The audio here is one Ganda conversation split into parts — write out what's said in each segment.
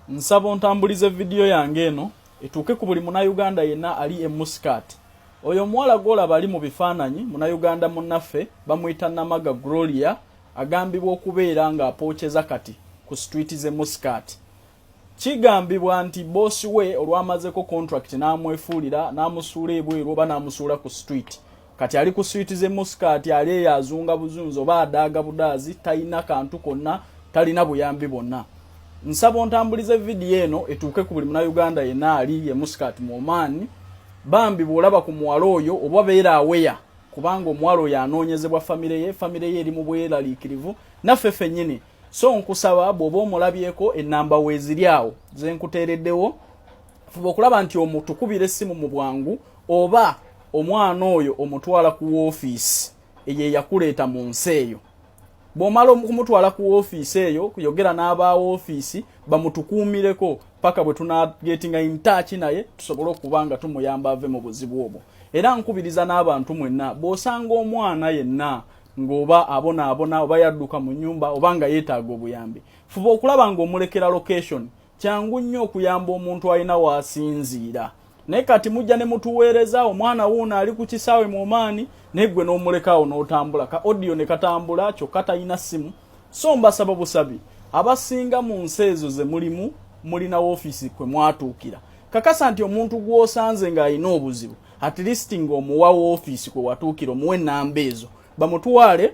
nsaba ontambulize video yange eno etuuke ku buli Munnayuganda yenna ali e Muscat. Oyo muwala gw'olaba ali mu bifaananyi Munnayuganda munnaffe bamuyita Namaga Gloria agambibwa okubeera ng'apookeza kati ku street ze Muscat. Kigambibwa nti boss we olwamazeko contract n'amwefuulira n'amusuula ebweru oba n'amusuula ku street. Kati ali ku street ze Muscat ali yazunga buzunzo oba adaaga budaazi talina kantu konna talina buyambi bonna. Nsaba ontambulize video eno etuuke ku buli Munnayuganda yenna ali e Muscat mu Oman. Bambi bw'olaba ku muwala oyo oba beera aweya kubanga omuwala oyo anoonyezebwa famire ye eri mu bweraliikirivu naffe ffennyini. So nkusaba bw'oba omulabyeko ennamba weeziri awo ze nkuteereddewo fuba okulaba nti omutukubira essimu mu bwangu oba omwana oyo omutwala ku woofiisi eyo yakuleeta mu nsi eyo. Bw'omala okumutwala ku woofiisi eyo kuyogera n'aba woofiisi bamutukuumireko paka bwe tunagetinga in touch naye tusobole okuba nga tumuyamba ave mu buzibu obwo. Era nkubiriza n'abantu mwenna bw'osanga omwana yenna ng'oba abona oba yadduka mu nnyumba oba nga yeetaaga obuyambi, fuba okulaba ng'omulekera location. Kyangu nnyo okuyamba omuntu alina w'asinziira. Naye kati mujja ne mutuweereza omwana wuuno ali ku kisaawe mu Oman naye gwe n'omulekaawo n'otambula ka audio ne katambula kyokka talina ssimu. So mbasaba busabi abasinga mu nsi ezo ze mulimu mulina woofiisi kwe mwatuukira. Kakasa nti omuntu gw'osanze ng'alina obuzibu at least ng'omuwa woofiisi kwe watuukira omuwe ennamba ezo bamutwale.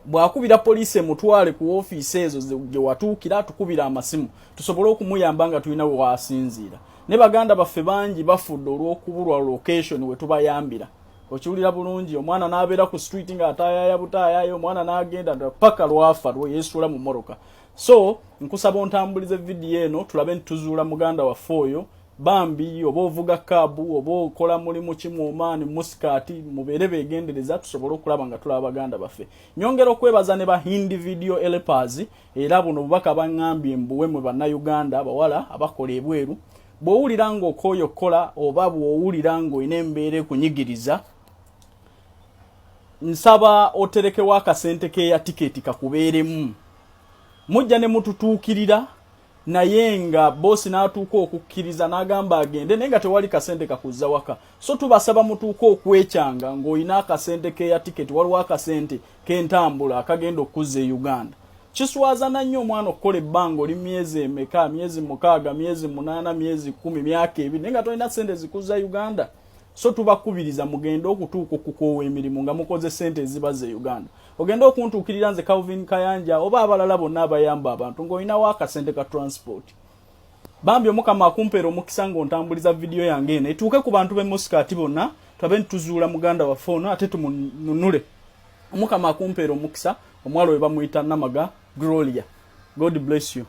Bw'akubira poliisi emutwale ku woofiisi ezo gye watuukira tukubira amasimu tusobole okumuyamba nga tulina we wasinziira. Ne baganda baffe bangi bafudde olw'okubulwa location we tubayambira. Okiwulira bulungi omwana n'abeera ku street ng'ataayaya butaayayo omwana n'agenda paka lwafa lwe yeesuula mu mmoroka. So nkusaba ontambulize video eno tulabe nituzuula muganda waffe oyo bambi oba ovuga kaabu oba okola mulimu ki mu Oman Muscat mubeere beegendereza tusobole okulaba nga tulaba baganda baffe. Nyongera okwebaza ne bahindi video helpers era buno bubaka baŋŋambye mbuwe mu Bannayuganda abawala abakola ebweru. Bw'owulira ng'okooyo kola oba bw'owulira ng'olina embeera ekunyigiriza nsaba oterekewo akasente keeya tiketi kakubeeremu. Mujja ne mututuukirira naye nga bosi n'atuuka okukkiriza n'agamba agende naye nga tewali kasente kakuzza waka. So tubasaba mutuuka okwekyanga ng'olina akasente keeya tiketi waliwo akasente k'entambula akagenda okuzza e Uganda. Kiswaza nnyo omwana okukola ebbanga oli myezi emeka myezi 6 myezi 8 myezi 10 myaka 2 naye nga tolina sente zikuzza Uganda. So tubakubiriza mugende okutuuka okukoowa emirimu nga mukoze sente ezibaza e Uganda. Ogenda okuntuukirira nze Calvin Kayanja oba abalala bonna abayamba abantu ng'olinawo akasente ka transport. Bambi Omukama akumpeera omukisa ng'ontambuliza video yange eno etuuke ku bantu b'e Muscat bonna tulabe nituzuula muganda waffe ono ate tumununule. Omukama akumpeera omukisa omwalo we bamuyita Namaga Gloria. God bless you.